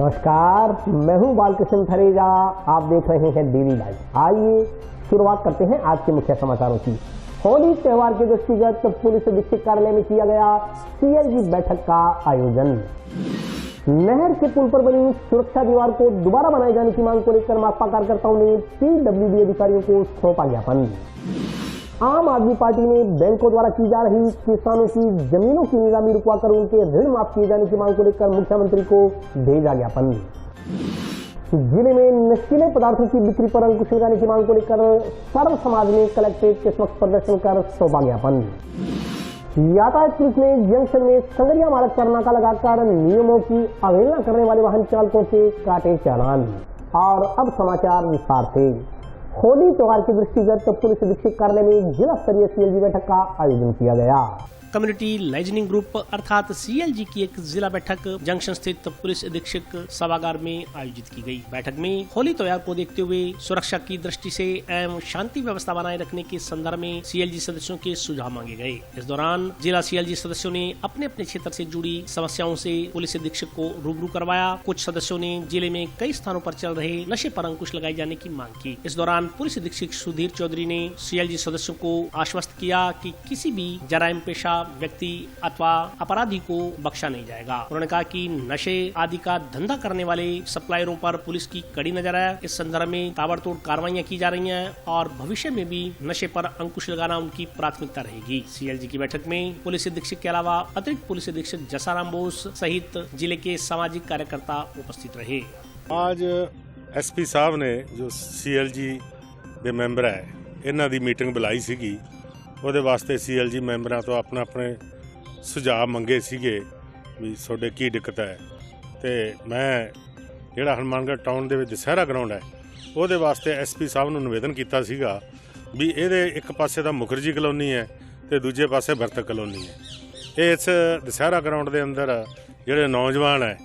नमस्कार, मैं हूं बालकृष्ण थरेजा। आप देख रहे हैं डेली लाइव। आइए शुरुआत करते हैं आज के मुख्य समाचारों की। होली त्योहार के दृष्टिगत पुलिस अधीक्षक कार्यालय में किया गया सीएलजी बैठक का आयोजन। नहर के पुल पर बनी सुरक्षा दीवार को दोबारा बनाए जाने की मांग को लेकर माकपा कार्यकर्ताओं ने पीडब्ल्यूडी अधिकारियों को सौंपा ज्ञापन। आम आदमी पार्टी ने बैंकों द्वारा की जा रही किसानों की जमीनों की नीलामी रुकवाकर उनके ऋण माफ किए जाने की मांग को लेकर मुख्यमंत्री को भेजा ज्ञापन। जिले में नशीले पदार्थों की बिक्री पर अंकुश लगाने की मांग को लेकर सर्व समाज ने कलेक्ट्रेट के समक्ष प्रदर्शन कर सौंपा ज्ञापन। यातायात पुलिस ने जंक्शन में संगरिया मार्ग पर नाका लगाकर नियमों की अवहेलना करने वाले वाहन चालकों के काटे चालान। और अब समाचार विस्तार से। होली त्योहार के दृष्टिगत पुलिस अधीक्षक कार्यालय में जिला स्तरीय सीएलजी बैठक का आयोजन किया गया। कम्युनिटी लाइजनिंग ग्रुप अर्थात सीएलजी की एक जिला बैठक जंक्शन स्थित पुलिस अधीक्षक सभागार में आयोजित की गई। बैठक में होली त्योहार को देखते हुए सुरक्षा की दृष्टि से एवं शांति व्यवस्था बनाए रखने के संदर्भ में सीएलजी सदस्यों के सुझाव मांगे गए। इस दौरान जिला सीएलजी सदस्यों ने अपने अपने क्षेत्र से जुड़ी समस्याओं से पुलिस अधीक्षक को रूबरू करवाया। कुछ सदस्यों ने जिले में कई स्थानों पर चल रहे नशे पर अंकुश लगाए जाने की मांग की। इस दौरान पुलिस अधीक्षक सुधीर चौधरी ने सीएलजी सदस्यों को आश्वस्त किया कि किसी भी जराइम पेशा व्यक्ति अथवा अपराधी को बख्शा नहीं जाएगा। उन्होंने कहा कि नशे आदि का धंधा करने वाले सप्लायरों पर पुलिस की कड़ी नजर है। इस संदर्भ में ताबड़तोड़ कार्रवाइयां की जा रही हैं और भविष्य में भी नशे पर अंकुश लगाना उनकी प्राथमिकता रहेगी। सीएलजी की बैठक में पुलिस अधीक्षक के अलावा अतिरिक्त पुलिस अधीक्षक जसाराम बोस सहित जिले के सामाजिक कार्यकर्ता उपस्थित रहे। आज एसपी साहब ने जो सीएलजी ਦੇ ਮੈਂਬਰ ਹੈ ਇਹਨਾਂ ਦੀ ਮੀਟਿੰਗ ਬੁਲਾਈ ਸੀਗੀ। ਉਹਦੇ ਵਾਸਤੇ ਸੀਐਲਜੀ ਮੈਂਬਰਾਂ ਤੋਂ ਆਪਣੇ ਸੁਝਾਅ ਮੰਗੇ ਸੀਗੇ ਵੀ ਤੁਹਾਡੇ ਕੀ ਦਿੱਕਤ ਹੈ। ਤੇ ਮੈਂ ਜਿਹੜਾ ਹਨੂੰਮਾਨਗੜ੍ਹ ਟਾਊਨ ਦੇ ਵਿੱਚ ਦੁਸਹਿਰਾ ਗਰਾਊਂਡ ਹੈ ਉਹਦੇ ਵਾਸਤੇ ਐਸਪੀ ਸਾਹਿਬ ਨੂੰ ਨਿਵੇਦਨ ਕੀਤਾ ਸੀਗਾ ਵੀ ਇਹਦੇ ਇੱਕ ਪਾਸੇ ਤਾਂ ਮੁਖਰਜੀ ਕਲੋਨੀ ਹੈ ਤੇ ਦੂਜੇ ਪਾਸੇ ਬਰਤਕ ਕਲੋਨੀ ਹੈ। ਇਸ ਦੁਸਹਿਰਾ ਗਰਾਊਂਡ ਦੇ ਅੰਦਰ ਜਿਹੜੇ ਨੌਜਵਾਨ ਹੈ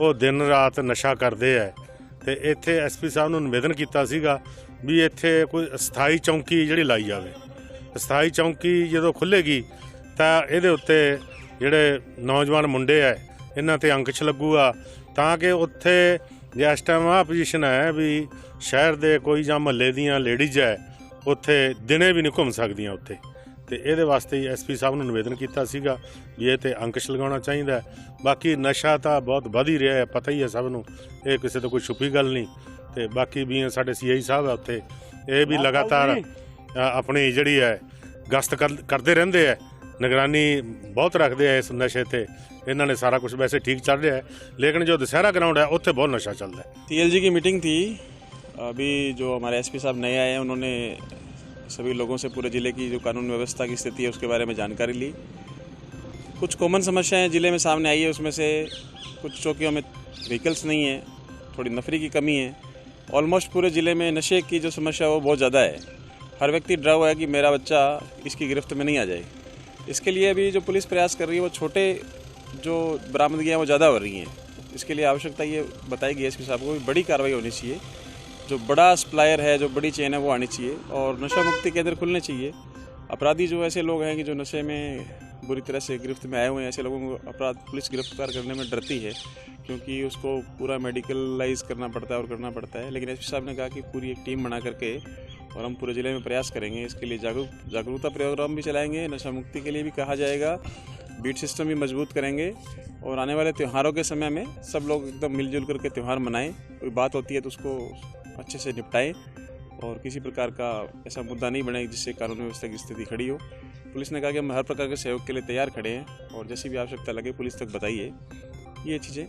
ਉਹ ਦਿਨ ਰਾਤ ਨਸ਼ਾ ਕਰਦੇ ਹੈ ਤੇ ਇੱਥੇ ਐਸਪੀ ਸਾਹਿਬ ਨੂੰ ਨਿਵੇਦਨ ਕੀਤਾ ਸੀਗਾ ਵੀ ਇੱਥੇ ਕੋਈ ਅਸਥਾਈ ਚੌਂਕੀ ਜਿਹੜੀ ਲਾਈ ਜਾਵੇ। ਅਸਥਾਈ ਚੌਂਕੀ ਜਦੋਂ ਖੁੱਲ੍ਹੇਗੀ ਤਾਂ ਇਹਦੇ ਉੱਤੇ ਜਿਹੜੇ ਨੌਜਵਾਨ ਮੁੰਡੇ ਹੈ ਇਹਨਾਂ 'ਤੇ ਅੰਕੁਸ਼ ਲੱਗੂਗਾ ਤਾਂ ਕਿ ਉੱਥੇ ਇਸ ਟਾਈਮ ਆਹ ਪੋਜੀਸ਼ਨ ਹੈ ਵੀ ਸ਼ਹਿਰ ਦੇ ਕੋਈ ਜਾਂ ਮਹੱਲੇ ਦੀਆਂ ਲੇਡੀਜ਼ ਹੈ ਉੱਥੇ ਦਿਨੇ ਵੀ ਨਹੀਂ ਘੁੰਮ ਸਕਦੀਆਂ ਉੱਥੇ। ਅਤੇ ਇਹਦੇ ਵਾਸਤੇ ਹੀ ਐਸਪੀ ਸਾਹਿਬ ਨੂੰ ਨਿਵੇਦਨ ਕੀਤਾ ਸੀਗਾ ਵੀ ਇਹ 'ਤੇ ਅੰਕੁਸ਼ ਲਗਾਉਣਾ ਚਾਹੀਦਾ। ਬਾਕੀ ਨਸ਼ਾ ਤਾਂ ਬਹੁਤ ਵੱਧ ਹੀ ਰਿਹਾ ਹੈ, ਪਤਾ ਹੀ ਹੈ ਸਭ ਨੂੰ, ਇਹ ਕਿਸੇ ਤੋਂ ਕੋਈ ਛੁਪੀ ਗੱਲ ਨਹੀਂ। ਤੇ ਬਾਕੀ ਵੀ ਸਾਡੇ ਸੀਆਈ ਸਾਹਿਬ ਆ ਉੱਥੇ ਇਹ ਵੀ ਲਗਾਤਾਰ ਆਪਣੀ ਜਿਹੜੀ ਹੈ ਗਸ਼ਤ ਕਰਦੇ ਰਹਿੰਦੇ ਹੈ, ਨਿਗਰਾਨੀ ਬਹੁਤ ਰੱਖਦੇ ਹੈ ਇਸ ਨਸ਼ੇ ਤੇ। ਇਹਨਾਂ ने सारा कुछ वैसे ठीक चल रहा है, लेकिन जो दशहरा ग्राउंड है उत्थे बहुत नशा चल रहा है। सीएलजी की मीटिंग थी अभी, जो हमारे एसपी साहब नए आए हैं उन्होंने सभी लोगों से पूरे ज़िले की जो कानून व्यवस्था की स्थिति है उसके बारे में जानकारी ली। कुछ कॉमन समस्याएं ज़िले में सामने आई है, उसमें से कुछ चौकियों में व्हीकल्स नहीं है, थोड़ी नफरी की कमी है। ऑलमोस्ट पूरे ज़िले में नशे की जो समस्या है वो बहुत ज़्यादा है। हर व्यक्ति डरा हुआ है कि मेरा बच्चा इसकी गिरफ्त में नहीं आ जाए। इसके लिए अभी जो पुलिस प्रयास कर रही है वो छोटे जो बरामदगियाँ वो ज़्यादा हो रही हैं। इसके लिए आवश्यकता ये बताई गई एसपी साहब को बड़ी कार्रवाई होनी चाहिए। जो बड़ा सप्लायर है, जो बड़ी चेन है वो आनी चाहिए और नशा मुक्ति केंद्र खुलने चाहिए। अपराधी जो ऐसे लोग हैं कि जो नशे में बुरी तरह से गिरफ्त में आए हुए हैं, ऐसे लोगों को अपराध पुलिस गिरफ्तार करने में डरती है क्योंकि उसको पूरा मेडिकलाइज करना पड़ता है और करना पड़ता है। लेकिन एसपी साहब ने कहा कि पूरी एक टीम बना करके और हम पूरे ज़िले में प्रयास करेंगे। इसके लिए जागरूकता प्रोग्राम भी चलाएंगे, नशा मुक्ति के लिए भी कहा जाएगा, बीट सिस्टम भी मजबूत करेंगे और आने वाले त्योहारों के समय में सब लोग एकदम मिलजुल करके त्यौहार मनाएं। कोई बात होती है तो उसको अच्छे से निपटाएं और किसी प्रकार का ऐसा मुद्दा नहीं बने जिससे कानून व्यवस्था की स्थिति खड़ी हो। पुलिस ने कहा कि हम हर प्रकार के सहयोग के लिए तैयार खड़े हैं और जैसी भी आवश्यकता लगे पुलिस तक बताइए। ये चीज़ें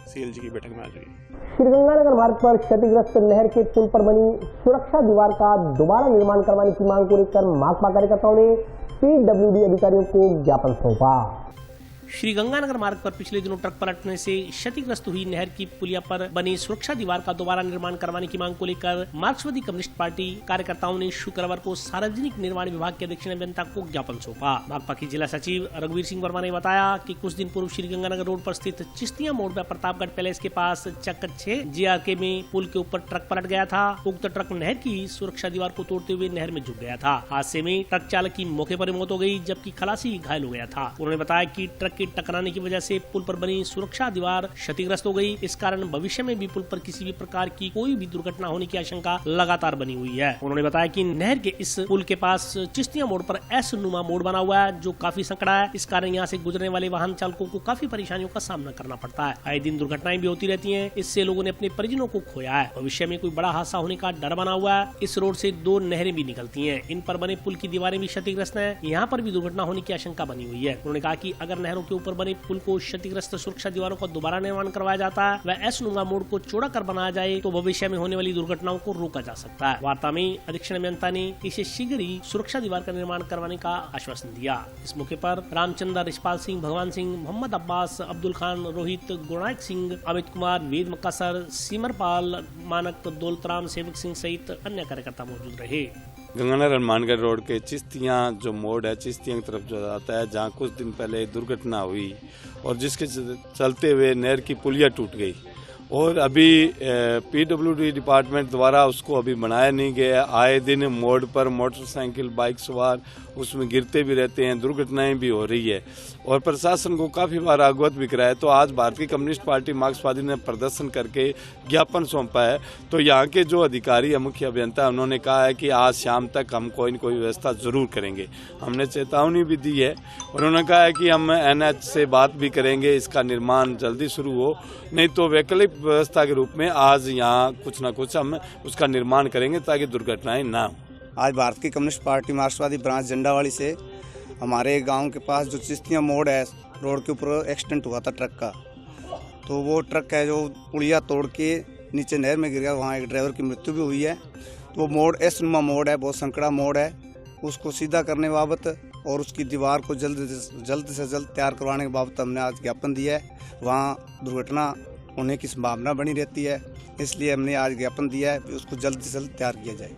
सीएलजी की बैठक में आ जाएगी। श्रीगंगानगर मार्ग पर क्षतिग्रस्त नहर के पुल पर बनी सुरक्षा दीवार का दोबारा निर्माण करवाने की मांग को लेकर माकपा कार्यकर्ताओं ने पीडब्ल्यूडी अधिकारियों को ज्ञापन सौंपा। श्रीगंगानगर मार्ग पर पिछले दिनों ट्रक पलटने से क्षतिग्रस्त हुई नहर की पुलिया पर बनी सुरक्षा दीवार का दोबारा निर्माण करवाने की मांग को लेकर मार्क्सवादी कम्युनिस्ट पार्टी कार्यकर्ताओं ने शुक्रवार को सार्वजनिक निर्माण विभाग के अधीक्षण अभियंता को ज्ञापन सौंपा। माकपा के जिला सचिव रघुवीर सिंह वर्मा ने बताया कि कुछ दिन पूर्व श्रीगंगानगर रोड पर स्थित चिश्तिया मोड़ पर प्रतापगढ़ पैलेस के पास चक्कर 6 JRK में पुल के ऊपर ट्रक पलट गया था। उक्त ट्रक नहर की सुरक्षा दीवार को तोड़ते हुए नहर में झुक गया था। हादसे में ट्रक चालक की मौके पर मौत हो गई जबकि खलासी घायल हो गया था। उन्होंने बताया कि ट्रक के टकराने की वजह से पुल पर बनी सुरक्षा दीवार क्षतिग्रस्त हो गई। इस कारण भविष्य में भी पुल पर किसी भी प्रकार की कोई भी दुर्घटना होने की आशंका लगातार बनी हुई है। उन्होंने बताया कि नहर के इस पुल के पास चिश्तिया मोड़ पर एस नुमा मोड़ बना हुआ है जो काफी संकड़ा है। इस कारण यहाँ से गुजरने वाले वाहन चालकों को काफी परेशानियों का सामना करना पड़ता है। आए दिन दुर्घटनाएं भी होती रहती हैं। इससे लोगों ने अपने परिजनों को खोया है। भविष्य में कोई बड़ा हादसा होने का डर बना हुआ है। इस रोड से 2 नहरें भी निकलती हैं। इन पर बने पुल की दीवारें भी क्षतिग्रस्त हैं। यहाँ पर भी दुर्घटना होने की आशंका बनी हुई है। उन्होंने कहा कि अगर नहरों के ऊपर बने पुल को क्षतिग्रस्त सुरक्षा दीवारों का दोबारा निर्माण करवाया जाता है व एस नुमा मोड़ को चौड़ा कर बनाया जाए तो भविष्य में होने वाली दुर्घटनाओं को रोका जा सकता है। वार्ता में अधीक्षण अभियंता ने इसे शीघ्र ही सुरक्षा दीवार का निर्माण करवाने का आश्वासन दिया। इस मौके पर रामचंद्र, रिशपाल सिंह, भगवान सिंह, मोहम्मद अब्बास, अब्दुल खान, रोहित, गुरनायक सिंह, अमित कुमार, वेद मक्कासर, सिमरपाल, मानक, दौलतराम, सेवक सिंह सहित अन्य कार्यकर्ता मौजूद रहे। गंगानगर हनुमानगढ़ रोड के चिश्तिया जो मोड़ है, चिश्तिया की तरफ जो जाता है, जहाँ कुछ दिन पहले दुर्घटना हुई और जिसके चलते हुए नहर की पुलिया टूट गई और अभी पीडब्ल्यूडी डिपार्टमेंट द्वारा उसको अभी बनाया नहीं गया। आए दिन मोड़ पर मोटरसाइकिल, बाइक सवार उसमें गिरते भी रहते हैं, दुर्घटनाएं भी हो रही है और प्रशासन को काफ़ी बार अवगत भी कराया। तो आज भारतीय कम्युनिस्ट पार्टी मार्क्सवादी ने प्रदर्शन करके ज्ञापन सौंपा है। तो यहाँ के जो अधिकारी है, मुख्य अभियंता, उन्होंने कहा है कि आज शाम तक हम कोई न कोई व्यवस्था जरूर करेंगे। हमने चेतावनी भी दी है और उन्होंने कहा है कि हम NH से बात भी करेंगे, इसका निर्माण जल्दी शुरू हो, नहीं तो वैकल्पिक व्यवस्था के रूप में आज यहाँ कुछ न कुछ हम उसका निर्माण करेंगे ताकि दुर्घटनाएं ना हो। आज भारतीय कम्युनिस्ट पार्टी मार्क्सवादी ब्रांच झंडावाड़ी से हमारे गांव के पास जो चिश्तिया मोड़ है, रोड के ऊपर एक्सीडेंट हुआ था ट्रक का। तो वो ट्रक है जो पुलिया तोड़ के नीचे नहर में गिर गया, वहाँ एक ड्राइवर की मृत्यु भी हुई है। तो वो मोड़ एस नुमा मोड़ है, बहुत संकड़ा मोड़ है, उसको सीधा करने बाबत और उसकी दीवार को जल्द से जल्द तैयार करवाने के बाबत हमने आज ज्ञापन दिया है। वहाँ दुर्घटना होने की संभावना बनी रहती है, इसलिए हमने आज ज्ञापन दिया है कि उसको जल्द से जल्द तैयार किया जाए।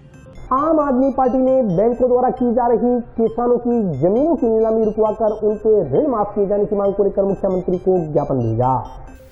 आम आदमी पार्टी ने बैंकों द्वारा की जा रही किसानों की जमीनों की नीलामी रुकवाकर उनके ऋण माफ किए जाने की मांग को लेकर मुख्यमंत्री को ज्ञापन भेजा।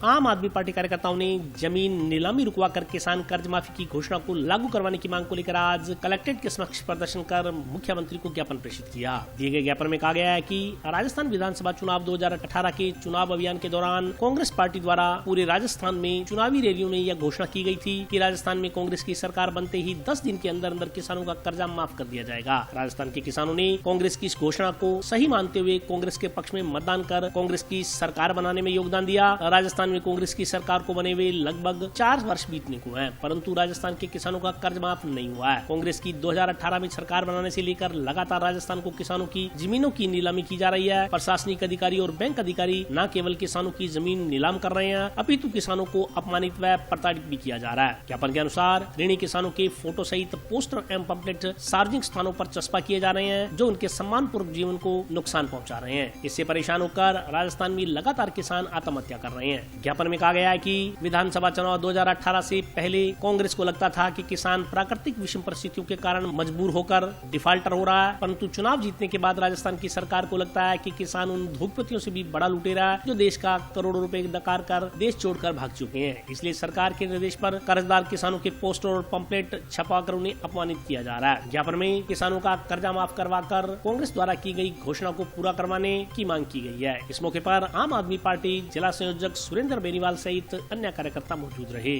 आम आदमी पार्टी कार्यकर्ताओं ने जमीन नीलामी रुकवाकर किसान कर्ज माफी की घोषणा को लागू करवाने की मांग को लेकर आज कलेक्ट्रेट के समक्ष प्रदर्शन कर मुख्यमंत्री को ज्ञापन प्रेषित किया। दिए गए ज्ञापन में कहा गया है कि राजस्थान विधानसभा चुनाव 2018 के चुनाव अभियान के दौरान कांग्रेस पार्टी द्वारा पूरे राजस्थान में चुनावी रैलियों में यह घोषणा की गई थी कि राजस्थान में कांग्रेस की सरकार बनते ही 10 दिन के अंदर किसानों का कर्जा माफ कर दिया जाएगा। राजस्थान के किसानों ने कांग्रेस की इस घोषणा को सही मानते हुए कांग्रेस के पक्ष में मतदान कर कांग्रेस की सरकार बनाने में योगदान दिया। राजस्थान में कांग्रेस की सरकार को बने हुए लगभग 4 वर्ष बीतने को हैं, परंतु राजस्थान के किसानों का कर्ज माफ नहीं हुआ है। कांग्रेस की 2018 में सरकार बनाने से लेकर लगातार राजस्थान को किसानों की जमीनों की नीलामी की जा रही है। प्रशासनिक अधिकारी और बैंक अधिकारी न केवल किसानों की जमीन नीलाम कर रहे हैं, अपितु किसानों को अपमानित व प्रताड़ित भी किया जा रहा है। ज्ञापन के अनुसार ऋणी किसानों के फोटो सहित पोस्टर एवं पम्पलेट सार्वजनिक स्थानों पर चस्पा किए जा रहे हैं जो उनके सम्मानपूर्वक जीवन को नुकसान पहुंचा रहे हैं। इससे परेशान होकर राजस्थान में लगातार किसान आत्महत्या कर रहे हैं। ज्ञापन में कहा गया है कि विधानसभा चुनाव 2018 से पहले कांग्रेस को लगता था कि किसान प्राकृतिक विषम परिस्थितियों के कारण मजबूर होकर डिफाल्टर हो रहा है, परंतु चुनाव जीतने के बाद राजस्थान की सरकार को लगता है कि किसान उन धूपपतियों से भी बड़ा लुटेरा है जो देश का करोड़ों रुपए नकार कर देश छोड़कर भाग चुके हैं। इसलिए सरकार के निर्देश पर कर्जदार किसानों के पोस्टर और पंपलेट छपाकर उन्हें अपमानित किया जा रहा है। ज्ञापन में किसानों का कर्जा माफ करवाकर कांग्रेस द्वारा की गई घोषणा को पूरा करवाने की मांग की गई है। इस मौके पर आम आदमी पार्टी जिला संयोजक सुरेंद्र बेनीवाल सहित अन्य कार्यकर्ता मौजूद रहे।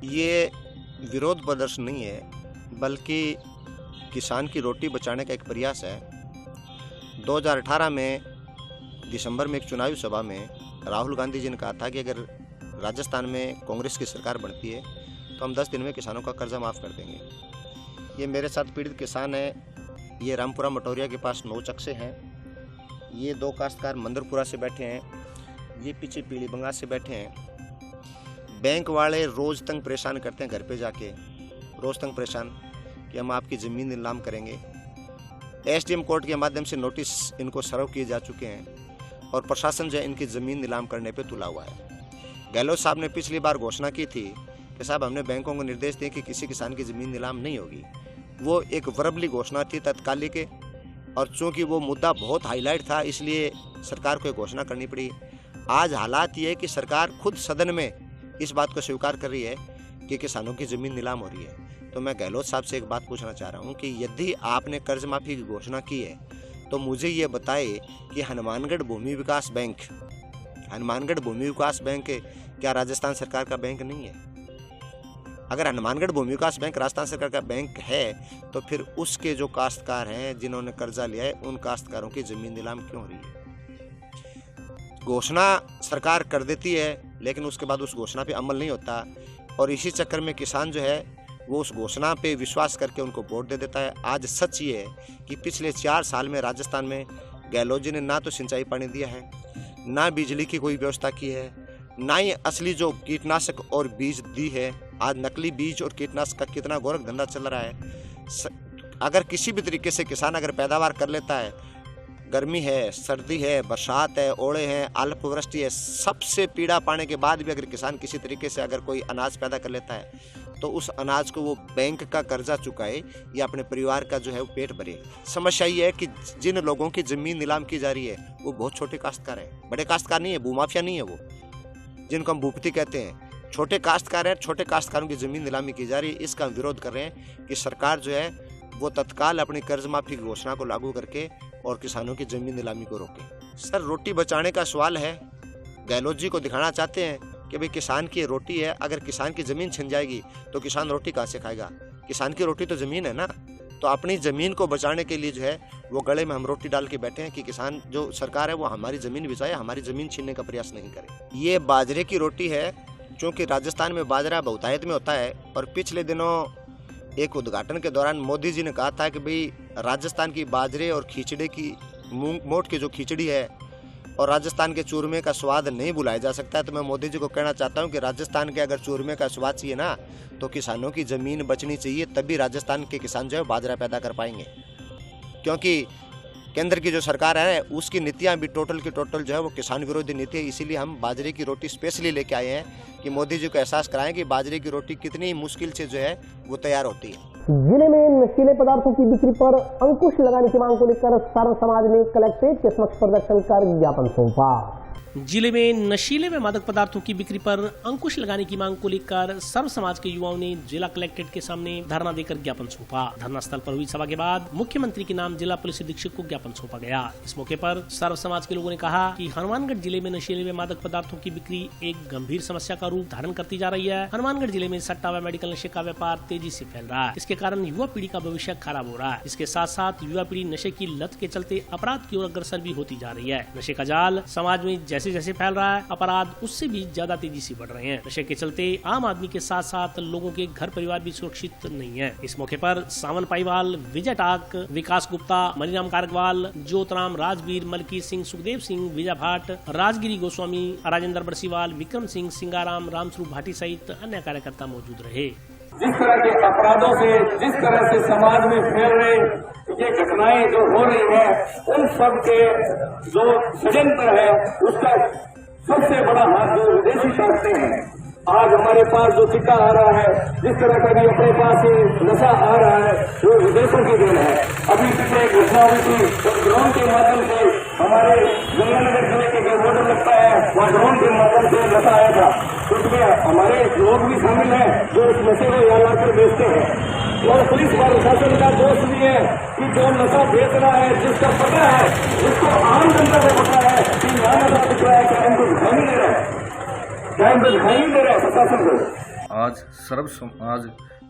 ये विरोध प्रदर्शन नहीं है, बल्कि किसान की रोटी बचाने का एक प्रयास है। 2018 में दिसंबर में एक चुनावी सभा में राहुल गांधी जी ने कहा था कि अगर राजस्थान में कांग्रेस की सरकार बनती है तो हम 10 दिन में किसानों का कर्जा माफ़ कर देंगे। ये मेरे साथ पीड़ित किसान है, ये रामपुरा मटोरिया के पास 9 चक्से हैं, ये 2 काश्तकार मंदरपुरा से बैठे हैं, ये पीछे पीली बंगा से बैठे हैं। बैंक वाले रोज़ तंग परेशान करते हैं, घर पे जाके रोज़ तंग परेशान कि हम आपकी ज़मीन नीलाम करेंगे। SDM कोर्ट के माध्यम से नोटिस इनको सर्व किए जा चुके हैं और प्रशासन जो है इनकी ज़मीन नीलाम करने पे तुला हुआ है। गहलोत साहब ने पिछली बार घोषणा की थी कि साहब हमने बैंकों को निर्देश दिए कि किसी किसान की ज़मीन नीलाम नहीं होगी। वो एक वर्बली घोषणा थी तत्कालिक, और चूँकि वो मुद्दा बहुत हाईलाइट था इसलिए सरकार को घोषणा करनी पड़ी। आज हालात ये है कि सरकार खुद सदन में इस बात को स्वीकार कर रही है कि किसानों की ज़मीन नीलाम हो रही है। तो मैं गहलोत साहब से एक बात पूछना चाह रहा हूँ कि यदि आपने कर्ज माफ़ी की घोषणा की है तो मुझे ये बताए कि हनुमानगढ़ भूमि विकास बैंक क्या राजस्थान सरकार का बैंक नहीं है? अगर हनुमानगढ़ भूमि विकास बैंक राजस्थान सरकार का बैंक है तो फिर उसके जो काश्तकार हैं जिन्होंने कर्जा लिया है उन काश्तकारों की जमीन नीलाम क्यों हो रही है? घोषणा सरकार कर देती है लेकिन उसके बाद उस घोषणा पे अमल नहीं होता और इसी चक्कर में किसान जो है वो उस घोषणा पे विश्वास करके उनको वोट दे देता है। आज सच ये है कि पिछले 4 साल में राजस्थान में गहलोत जी ने ना तो सिंचाई पानी दिया है, ना बिजली की कोई व्यवस्था की है, ना ही असली जो कीटनाशक और बीज दी है। आज नकली बीज और कीटनाशक का कितना गोरख धंधा चल रहा है। अगर किसी भी तरीके से किसान अगर पैदावार कर लेता है, गर्मी है, सर्दी है, बरसात है, ओले हैं, अल्पवृष्टि है, सबसे पीड़ा पाने के बाद भी अगर किसान किसी तरीके से अगर कोई अनाज पैदा कर लेता है तो उस अनाज को वो बैंक का कर्जा चुकाए या अपने परिवार का जो है वो पेट भरे। समस्या ये है कि जिन लोगों की जमीन नीलाम की जा रही है वो बहुत छोटे काश्तकार हैं, बड़े काश्तकार नहीं है, भूमाफिया नहीं है वो, जिनको हम भूपति कहते हैं। छोटे काश्तकार हैं, छोटे काश्तकारों की जमीन नीलामी की जा रही है। इसका हम विरोध कर रहे हैं कि सरकार जो है वो तत्काल अपनी कर्ज माफी की घोषणा को लागू करके और किसानों की जमीन नीलामी को रोके। सर, रोटी बचाने का सवाल है। गहलोत जी को दिखाना चाहते हैं कि भाई किसान की रोटी है, अगर किसान की ज़मीन छिन जाएगी तो किसान रोटी कहाँ से खाएगा? किसान की रोटी तो ज़मीन है ना। तो अपनी ज़मीन को बचाने के लिए जो है वो गले में हम रोटी डाल के बैठे हैं कि किसान जो सरकार है वो हमारी ज़मीन बिचाए, हमारी ज़मीन छीनने का प्रयास नहीं करे। ये बाजरे की रोटी है, चूँकि राजस्थान में बाजरा बहुतायत में होता है। और पिछले दिनों एक उद्घाटन के दौरान मोदी जी ने कहा था कि भाई राजस्थान की बाजरे और खिचड़ी की मूंग मोट की जो खिचड़ी है और राजस्थान के चूरमे का स्वाद नहीं भुलाया जा सकता है। तो मैं मोदी जी को कहना चाहता हूं कि राजस्थान के अगर चूरमे का स्वाद चाहिए ना तो किसानों की ज़मीन बचनी चाहिए, तभी राजस्थान के किसान जो है बाजरा पैदा कर पाएंगे। क्योंकि केंद्र की जो सरकार है उसकी नीतियां भी टोटल की टोटल जो है वो किसान विरोधी नीति है। इसीलिए हम बाजरे की रोटी स्पेशली लेके आए हैं कि मोदी जी को एहसास कराएं कि बाजरे की रोटी कितनी मुश्किल से जो है वो तैयार होती है। जिले में नशीले पदार्थों की बिक्री पर अंकुश लगाने की मांग को लेकर सर्व समाज ने कलेक्ट्रेट के समक्ष प्रदर्शन कर ज्ञापन सौंपा। जिले में नशीले व मादक पदार्थों की बिक्री पर अंकुश लगाने की मांग को लेकर सर्व समाज के युवाओं ने जिला कलेक्ट्रेट के सामने धरना देकर ज्ञापन सौंपा। धरना स्थल पर हुई सभा के बाद मुख्यमंत्री के नाम जिला पुलिस अधीक्षक को ज्ञापन सौंपा गया। इस मौके पर सर्व समाज के लोगों ने कहा कि हनुमानगढ़ जिले में नशीले व मादक पदार्थों की बिक्री एक गंभीर समस्या का रूप धारण करती जा रही है। हनुमानगढ़ जिले में सट्टा व मेडिकल नशे का व्यापार तेजी से फैल रहा है। इसके कारण युवा पीढ़ी का भविष्य खराब हो रहा है। इसके साथ साथ युवा पीढ़ी नशे की लत के चलते अपराध की ओर अग्रसर भी होती जा रही है। नशे का जाल समाज में जैसे जैसे फैल रहा है, अपराध उससे भी ज्यादा तेजी से बढ़ रहे हैं। नशे के चलते आम आदमी के साथ साथ लोगों के घर परिवार भी सुरक्षित नहीं है। इस मौके पर सावन पाईवाल, विजय टाक, विकास गुप्ता, मनीराम कारगवाल, ज्योतराम, राजवीर, मलकीत सिंह, सुखदेव सिंह, विजय भाट, राजगिरी गोस्वामी, राजेंद्र बरसीवाल, विक्रम सिंह, सिंगाराम, रामस्वरूप भाटी सहित अन्य कार्यकर्ता मौजूद रहे। जिस तरह के अपराधों से, जिस तरह से समाज में फैल रहे ये घटनाएं जो हो रही है, उन सब के जो षड्यंत्र है उसका सबसे बड़ा हाथ जो विदेशी ताकते हैं। आज हमारे पास जो चिट्टा आ रहा है, जिस तरह का भी अपने पास नशा आ रहा है, वो विदेशों की देन है। अभी पिछले एक घटना हुई थी तो ड्रोन के माध्यम से हमारे गंगानगर जिले के जो बॉर्डर लगता है वहाँ ड्रोन के माध्यम से नशा आया था। उसमें हमारे लोग भी शामिल हैं जो इस नशे को यहाँ लाकर बेचते हैं। और पुलिस प्रशासन का दोष भी है कि जो नशा बेच रहा है, जिसका पता है, जिसको आम जनता को पता है कि यहाँ नशा बिक रहा है, क्या हमको दिखाई नहीं दे रहा है, क्या हमको दिखाई नहीं दे रहा है प्रशासन को। आज सर्व समाज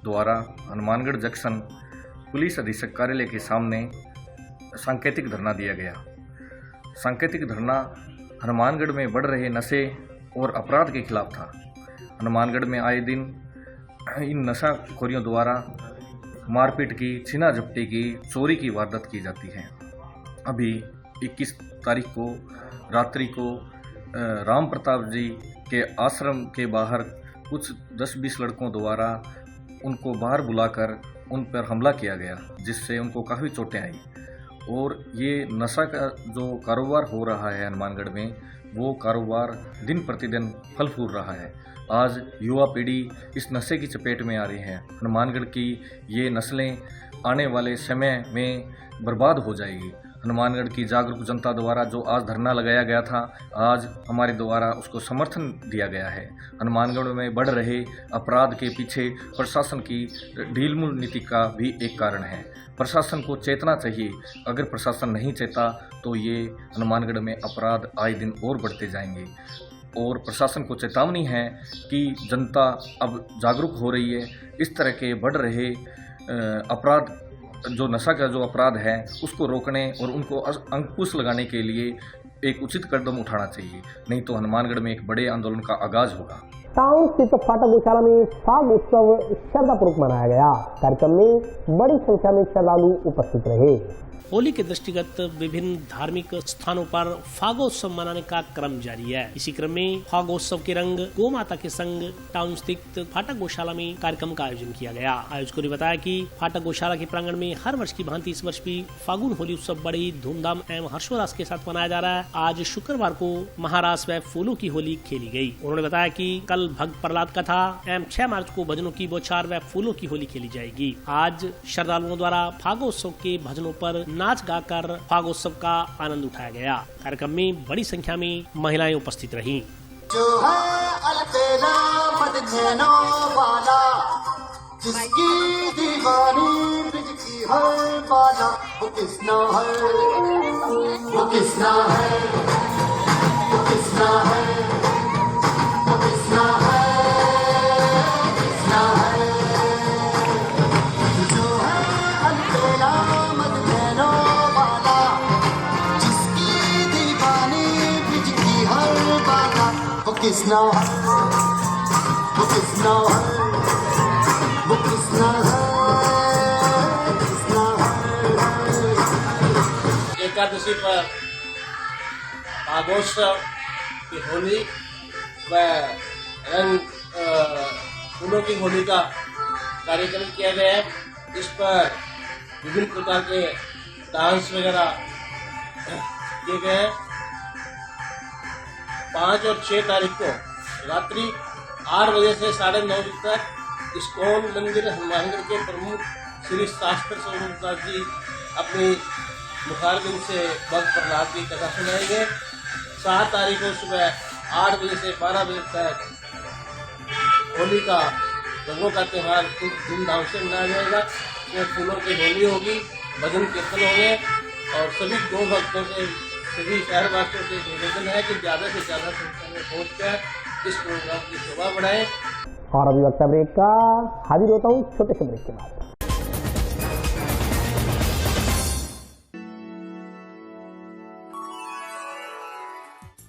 द्वारा हनुमानगढ़ जंक्शन पुलिस अधीक्षक कार्यालय के सामने सांकेतिक धरना दिया गया। सांकेतिक धरना हनुमानगढ़ में बढ़ रहे नशे और अपराध के खिलाफ था। हनुमानगढ़ में आए दिन इन नशाखोरियों द्वारा मारपीट की, छीना झपटी की, चोरी की वारदात की जाती है। अभी 21 तारीख को रात्रि को राम प्रताप जी के आश्रम के बाहर कुछ 10-20 लड़कों द्वारा उनको बाहर बुलाकर उन पर हमला किया गया, जिससे उनको काफ़ी चोटें आई। और ये नशा का जो कारोबार हो रहा है हनुमानगढ़ में, वो कारोबार दिन प्रतिदिन फल फूल रहा है। आज युवा पीढ़ी इस नशे की चपेट में आ रही है। हनुमानगढ़ की ये नस्लें आने वाले समय में बर्बाद हो जाएगी। हनुमानगढ़ की जागरूक जनता द्वारा जो आज धरना लगाया गया था, आज हमारे द्वारा उसको समर्थन दिया गया है। हनुमानगढ़ में बढ़ रहे अपराध के पीछे प्रशासन की ढीलमुल नीति का भी एक कारण है। प्रशासन को चेतना चाहिए। अगर प्रशासन नहीं चेता तो ये हनुमानगढ़ में अपराध आए दिन और बढ़ते जाएंगे। और प्रशासन को चेतावनी है कि जनता अब जागरूक हो रही है। इस तरह के बढ़ रहे अपराध, जो नशा का जो अपराध है, उसको रोकने और उनको अंकुश लगाने के लिए एक उचित कदम उठाना चाहिए, नहीं तो हनुमानगढ़ में एक बड़े आंदोलन का आगाज होगा। टाउन स्थित फाटक गौशाला में फाग उत्सव श्रद्धापूर्वक मनाया गया। कार्यक्रम में बड़ी संख्या में श्रद्धालु उपस्थित रहे। होली के दृष्टिगत विभिन्न धार्मिक स्थानों पर फागोत्सव मनाने का क्रम जारी है। इसी क्रम में फागोत्सव के रंग गौ माता के संग टाउन स्थित फाटक गौशाला में कार्यक्रम का आयोजन किया गया। आयोजकों ने बताया कि फाटक गौशाला के प्रांगण में हर वर्ष की भांति इस वर्ष भी फागुन होली उत्सव बड़ी धूमधाम एवं हर्षोल्लास के साथ मनाया जा रहा है। आज शुक्रवार को महारास व फूलों की होली खेली गयी। उन्होंने बताया कि कल भक्त प्रहलाद कथा एवं 6 मार्च को भजनों की बौछार व फूलों की होली खेली जाएगी। आज श्रद्धालुओं द्वारा फागोत्सव के भजनों पर नाच गाकर फागोत्सव का आनंद उठाया गया। कार्यक्रम में बड़ी संख्या में महिलाएं उपस्थित रहीं। जो है अलबेला मदनैनो वाला, जिसकी दीवानी बिजकी हर बाला, वो किसना है, वो किसना है, वो किसना है, वो किसना है, किसना है। जो है अलबेला मदनैनो वाला, जिसकी दीवानी बिजकी हर बाला, वो किसना है, वो किसना है, वो किसना है, किसना है। एकादशी पर फागोत्सव की होली व रंग फूलों की होली का कार्यक्रम किया गया है। इस पर विभिन्न प्रकार के डांस वगैरह किए गए हैं। 5 और 6 तारीख को रात्रि 8 बजे से 9:30 बजे तक इस्कॉन मंदिर हनुमानगढ़ के प्रमुख श्री शास्त्र स्वरूप दास जी अपनी मुखारबिंद से भक्त प्रहलाद की कथा सुनाएंगे। 7 तारीख को सुबह 8 बजे से 12 बजे तक होली का रंगों का त्यौहार खूब धूमधाम से मनाया जाएगा। इसमें फूलों की होली होगी, भजन कीर्तन होंगे और सभी गौ भक्तों से, सभी शहरवासियों से निवेदन है कि ज़्यादा से ज़्यादा संख्या में पहुँचकर इस प्रोग्राम की शोभा बढ़ाएं। और अभी वक्त ब्रेक का, हाजिर होता हूँ छोटे से ब्रेक के बाद।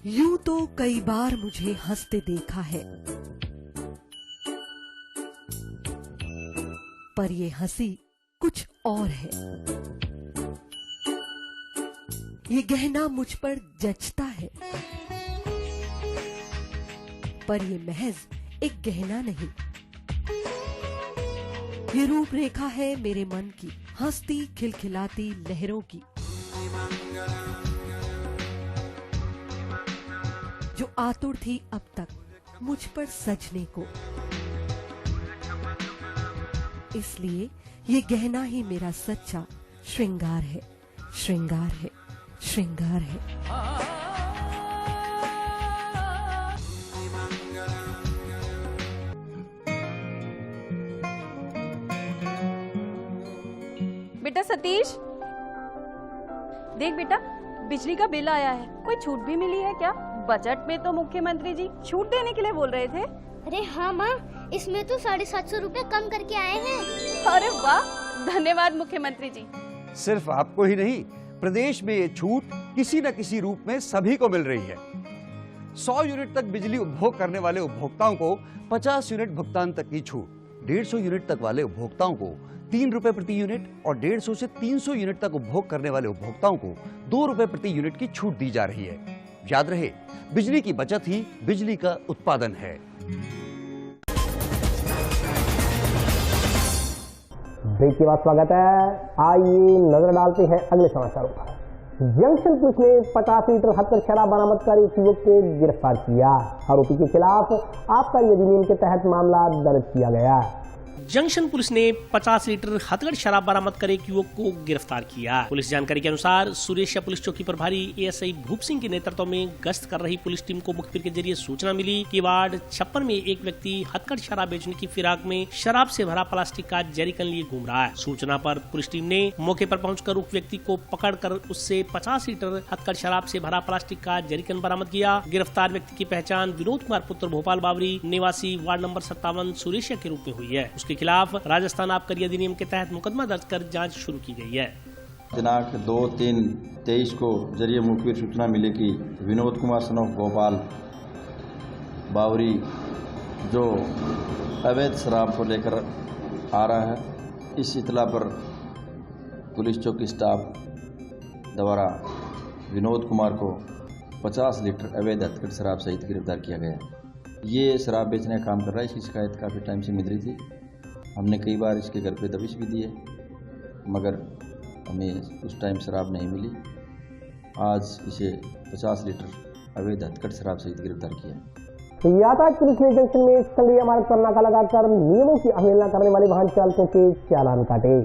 यूं तो कई बार मुझे हंसते देखा है, पर ये हंसी कुछ और है। ये गहना मुझ पर जचता है, पर ये महज एक गहना नहीं। ये रूपरेखा है मेरे मन की, हंसती खिलखिलाती लहरों की, जो आतुर थी अब तक मुझ पर सजने को। इसलिए ये गहना ही मेरा सच्चा श्रृंगार है, श्रृंगार है, श्रृंगार है। बेटा सतीश, देख बेटा, बिजली का बिल आया है। कोई छूट भी मिली है क्या? बजट में तो मुख्यमंत्री जी छूट देने के लिए बोल रहे थे। अरे हाँ माँ, इसमें तो 750 रुपए कम करके आए हैं। अरे वाह, धन्यवाद मुख्यमंत्री जी। सिर्फ आपको ही नहीं, प्रदेश में ये छूट किसी न किसी रूप में सभी को मिल रही है। 100 यूनिट तक बिजली उपभोग करने वाले उपभोक्ताओं को 50 यूनिट भुगतान तक की छूट, 150 यूनिट तक वाले उपभोक्ताओं को 3 रुपए प्रति यूनिट और 150 से 300 यूनिट तक उपभोग करने वाले उपभोक्ताओं को 2 रुपए प्रति यूनिट की छूट दी जा रही है। याद रहे, बिजली की बचत ही बिजली का उत्पादन है। ब्रेक के बाद स्वागत है। आइए नजर डालते हैं अगले समाचारों पर। जंक्शन पुलिस ने 50 लीटर हथकर शराब बरामद कर एक युवक को गिरफ्तार किया। आरोपी के खिलाफ आबकारी अधिनियम के तहत मामला दर्ज किया गया। जंक्शन पुलिस ने 50 लीटर हथगढ़ शराब बरामद कर एक युवक को गिरफ्तार किया। पुलिस जानकारी के अनुसार सुरेशिया पुलिस चौकी प्रभारी एएसआई भूप सिंह के नेतृत्व में गश्त कर रही पुलिस टीम को मुखबिर के जरिए सूचना मिली कि वार्ड 56 में एक व्यक्ति हथगढ़ शराब बेचने की फिराक में शराब से भरा प्लास्टिक का जरीकन लिए घूम रहा है। सूचना पर पुलिस टीम ने मौके पर पहुंचकर उक्त व्यक्ति को पकड़कर उससे 50 लीटर हथगढ़ शराब से भरा प्लास्टिक का जरीकन बरामद किया। गिरफ्तार व्यक्ति की पहचान विनोद कुमार पुत्र भोपाल बावरी निवासी वार्ड नंबर 57 सुरेशिया के रूप में हुई है। उसके खिलाफ राजस्थान आबकारी अधिनियम के तहत मुकदमा दर्ज कर जाँच शुरू की गई है। दिनांक 2/3/23 को जरिए मुखबिर सूचना मिली कि विनोद कुमार सन ऑफ भोपाल बावरी जो अवैध शराब को लेकर आ रहा है। इस इतला पर पुलिस चौकी स्टाफ द्वारा विनोद कुमार को 50 लीटर अवैध हथगढ़ शराब सहित गिरफ्तार किया गया। ये शराब बेचने का काम कर रहा है। इसकी शिकायत काफ़ी टाइम से मिल रही थी। हमने कई बार इसके घर पे दबिश भी दी है, मगर हमें उस टाइम शराब नहीं मिली। आज इसे 50 लीटर अवैध हथगढ़ शराब सहित गिरफ्तार किया। यातायात पुलिस ने जंक्शन में संग्रिया मार्ग पर नाका लगाकर नियमों की अवहेलना करने वाले वाहन चालकों के चालान काटे।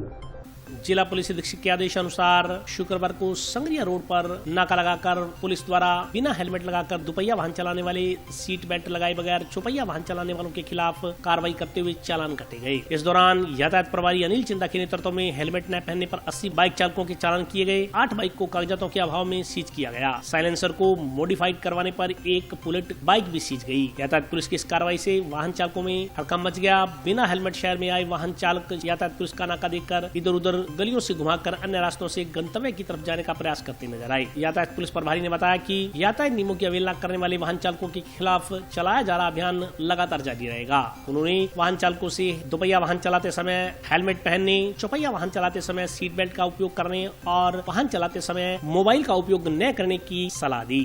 जिला पुलिस अधीक्षक के आदेशानुसार शुक्रवार को संग्रिया रोड पर नाका लगाकर पुलिस द्वारा बिना हेलमेट लगाकर दुपहिया वाहन चलाने वाले, सीट बेल्ट लगाए बगैर चौपहिया वाहन चलाने वालों के खिलाफ कार्रवाई करते हुए चालान काटे गए। इस दौरान यातायात प्रभारी अनिल चिंदा के नेतृत्व में हेलमेट न पहनने पर 80 बाइक चालकों के चालान किए गए। 8 बाइक को कागजातों के अभाव में सीज किया गया। साइलेंसर को मॉडिफाइड करवाने पर एक बुलेट बाइक भी सीज गई। यातायात पुलिस की इस कार्रवाई से वाहन चालकों में हड़कंप मच गया। बिना हेलमेट शहर में आए वाहन चालक यातायात पुलिस का नाका देखकर इधर उधर गलियों से घुमाकर अन्य रास्तों से गंतव्य की तरफ जाने का प्रयास करते नजर आए। यातायात पुलिस प्रभारी ने बताया कि यातायात नियमों की अवहेलना करने वाले वाहन चालकों के खिलाफ चलाया जा रहा अभियान लगातार जारी रहेगा। उन्होंने वाहन चालकों से दुपहिया वाहन चलाते समय हेलमेट पहनने, चौपहिया वाहन चलाते समय सीट बेल्ट का उपयोग करने और वाहन चलाते समय मोबाइल का उपयोग न करने की सलाह दी।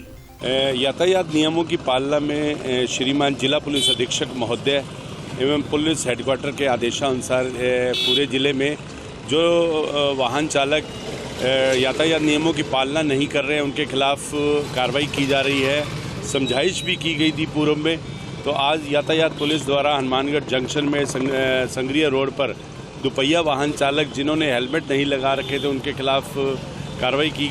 यातायात नियमों की पालना में श्रीमान जिला पुलिस अधीक्षक महोदय एवं पुलिस हेडक्वार्टर के आदेशानुसार पूरे जिले में जो वाहन चालक यातायात नियमों की पालना नहीं कर रहे हैं उनके खिलाफ कार्रवाई की जा रही है। समझाइश भी की गई थी पूर्व में। तो आज यातायात पुलिस द्वारा हनुमानगढ़ जंक्शन में संग्रिया रोड पर दुपहिया वाहन चालक जिन्होंने हेलमेट नहीं लगा रखे थे उनके खिलाफ कार्रवाई की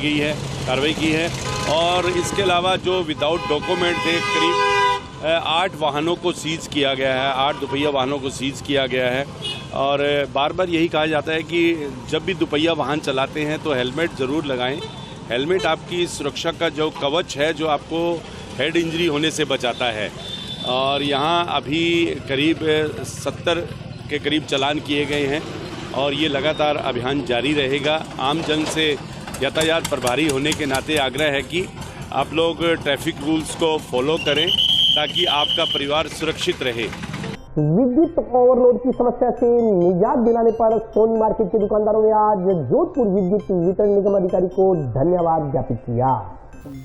है। और इसके अलावा जो विदाउट डॉक्यूमेंट थे करीब 8 वाहनों को सीज किया गया है। 8 दुपहिया वाहनों को सीज किया गया है। और बार बार यही कहा जाता है कि जब भी दुपहिया वाहन चलाते हैं तो हेलमेट ज़रूर लगाएं। हेलमेट आपकी सुरक्षा का जो कवच है जो आपको हेड इंजरी होने से बचाता है। और यहाँ अभी करीब 70 के करीब चालान किए गए हैं और ये लगातार अभियान जारी रहेगा। आम जन से यातायात प्रभारी होने के नाते आग्रह है कि आप लोग ट्रैफिक रूल्स को फॉलो करें ताकि आपका परिवार सुरक्षित रहे। विद्युत ओवरलोड की समस्या से निजात दिलाने पर सोनी मार्केट के दुकानदारों ने आज जोधपुर विद्युत वितरण निगम अधिकारी को धन्यवाद ज्ञापित किया।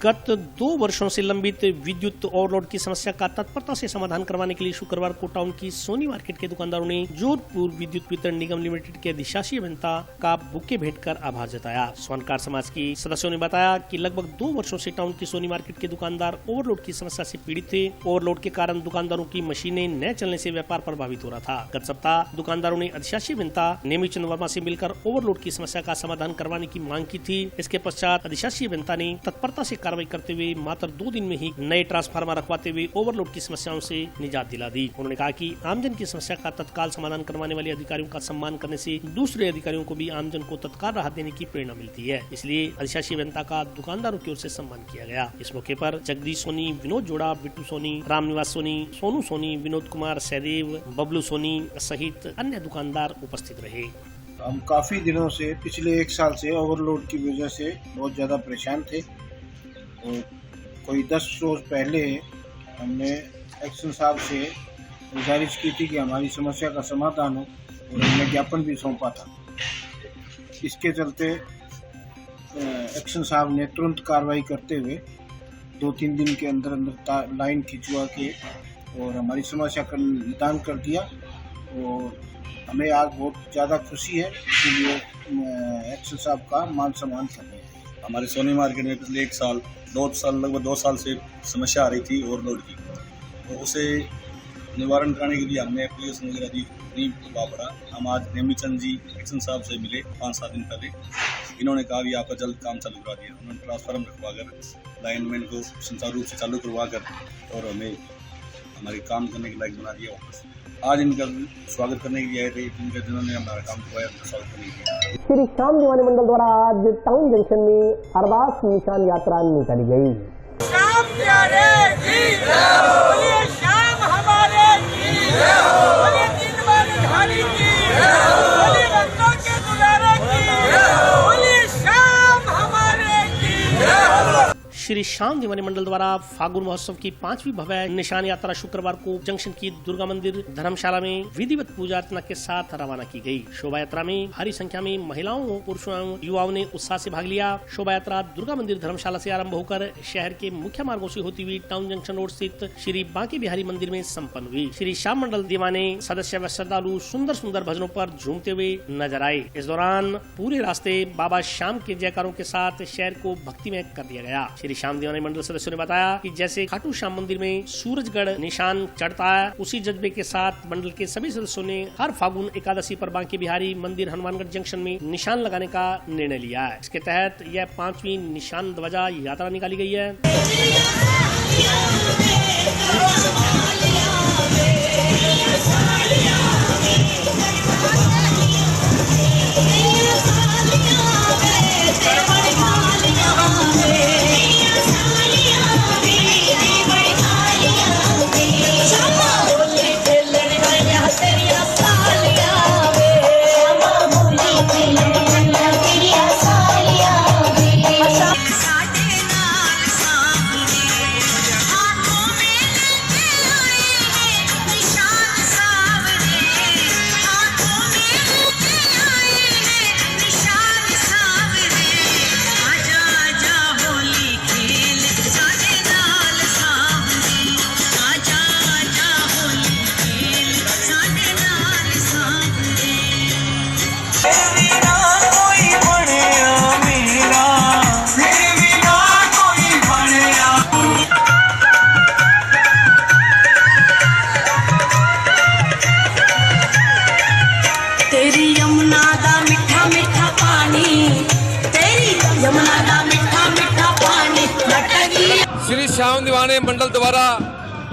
गत 2 वर्षों से लंबित विद्युत ओवरलोड की समस्या का तत्परता से समाधान करवाने के लिए शुक्रवार को टाउन की सोनी मार्केट के दुकानदारों ने जोधपुर विद्युत वितरण निगम लिमिटेड के अधिशासी अभियंता का बुके भेंट कर आभार जताया। स्वर्णकार समाज के सदस्यों ने बताया कि लगभग 2 वर्षों से टाउन की सोनी मार्केट के दुकानदार ओवरलोड की समस्या से पीड़ित थे। ओवरलोड के कारण दुकानदारों की मशीनें न चलने से व्यापार प्रभावित हो रहा था। गत सप्ताह दुकानदारों ने अधिशासी अभियंता नेमीचंद वर्मा से मिलकर ओवरलोड की समस्या का समाधान करवाने की मांग की थी। इसके पश्चात अधिशासी अभियंता ने तत्परता से कार्रवाई करते हुए मात्र 2 दिन में ही नए ट्रांसफार्मर रखवाते हुए ओवरलोड की समस्याओं से निजात दिला दी। उन्होंने कहा कि आमजन की समस्या का तत्काल समाधान करवाने वाले अधिकारियों का सम्मान करने से दूसरे अधिकारियों को भी आमजन को तत्काल राहत देने की प्रेरणा मिलती है। इसलिए अधिशासी अभियंता का दुकानदारों की ओर से सम्मान किया गया। इस मौके पर जगदीश सोनी, विनोद जोड़ा, बिट्टू सोनी, रामनिवास सोनी, सोनू सोनी, विनोद कुमार, सहदेव, बबलू सोनी सहित अन्य दुकानदार उपस्थित रहे। हम काफी दिनों से पिछले 1 साल से ओवरलोड की वजह से बहुत ज्यादा परेशान थे। और कोई 10 रोज पहले हमने एक्शन साहब से गुजारिश की थी कि हमारी समस्या का समाधान हो और हमने ज्ञापन भी सौंपा था। इसके चलते एक्शन साहब ने तुरंत कार्रवाई करते हुए 2-3 दिन के अंदर अंदर लाइन खिंचवा के और हमारी समस्या का निदान कर दिया। और हमें आज बहुत ज़्यादा खुशी है, इसलिए एक्शन साहब का मान सम्मान कर रहे हैं। हमारे सोनी मार्केट में पिछले 1 साल, 2 साल, लगभग 2 साल से समस्या आ रही थी ओवरलोड की। तो उसे निवारण कराने के लिए हमने एप्लीकेशन वगैरह दी, नहीं हुआ पड़ा। हम आज नेमीचंद जी एक्शन साहब से मिले 5-7 दिन पहले। इन्होंने कहा कि आपका जल्द काम चालू करा दिया। उन्होंने ट्रांसफार्मर रखवाकर लाइनमैन को सुचारू रूप से चालू करवा कर और हमें हमारे काम करने के लायक बना दिया वापस। आज इनका स्वागत करने के लिए आए थे, जिन्होंने हमारा काम करवाया, उनका स्वागत करने के लिए। श्री श्याम दीवानी मंडल द्वारा आज टाउन जंक्शन में अरदास निशान यात्रा निकाली गई। श्याम प्यारे की जय हो, बोलिए श्याम हमारे की जय हो, बोलिए दिलवाले धारी की जय हो, बोलिए भक्तों के दुलारे की जय हो, बोलिए श्याम हमारे की जय हो। श्री श्याम दीवानी मंडल द्वारा फागुन महोत्सव की 5वीं भव्य निशान यात्रा शुक्रवार को जंक्शन की दुर्गा मंदिर धर्मशाला में विधिवत पूजा अर्चना के साथ रवाना की गई। शोभा यात्रा में भारी संख्या में महिलाओं, पुरुषों एवं युवाओं ने उत्साह से भाग लिया। शोभा यात्रा दुर्गा मंदिर धर्मशाला से आरंभ होकर शहर के मुख्य मार्गों से होती हुई टाउन जंक्शन रोड स्थित श्री बांके बिहारी मंदिर में संपन्न हुई। श्री श्याम मंडल दीवाने सदस्य व श्रद्धालु सुंदर सुंदर भजनों पर झूमते हुए नजर आए। इस दौरान पूरे रास्ते बाबा श्याम के जयकारों के साथ शहर को भक्तिमय कर दिया गया। श्री श्याम दीवानी मंडल सदस्यों ने बताया कि जैसे खाटू श्याम मंदिर में सूरजगढ़ निशान चढ़ता है, उसी जज्बे के साथ मंडल के सभी सदस्यों ने हर फागुन एकादशी पर बांके बिहारी मंदिर हनुमानगढ़ जंक्शन में निशान लगाने का निर्णय लिया है। इसके तहत यह 5वीं निशान ध्वजा यात्रा निकाली गई है। श्री श्याम दीवाने मंडल द्वारा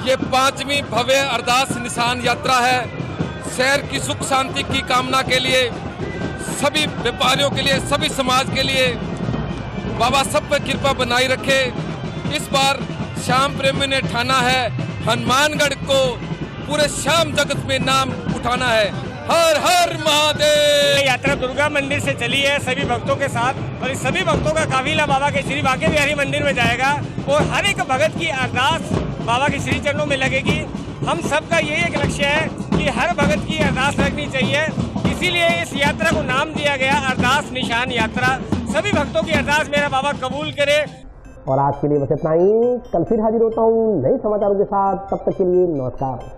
ये 5वीं भव्य अरदास निशान यात्रा है। शहर की सुख शांति की कामना के लिए, सभी व्यापारियों के लिए, सभी समाज के लिए बाबा सब पर कृपा बनाई रखे। इस बार श्याम प्रेमी ने ठाना है हनुमानगढ़ को पूरे श्याम जगत में नाम उठाना है। हर हर महादेव। यात्रा दुर्गा मंदिर से चली है सभी भक्तों के साथ और इस सभी भक्तों का काफिला बाबा के श्री बांके बिहारी मंदिर में जाएगा और हर एक भगत की अरदास बाबा के श्री चरणों में लगेगी। हम सबका यही एक लक्ष्य है कि हर भगत की अरदास लगनी चाहिए, इसीलिए इस यात्रा को नाम दिया गया अरदास निशान यात्रा। सभी भक्तों की अरदास मेरा बाबा कबूल करे। और आज के लिए बस इतना ही। कल फिर हाजिर होता हूँ नए समाचारों के साथ। तब तक के लिए नमस्कार।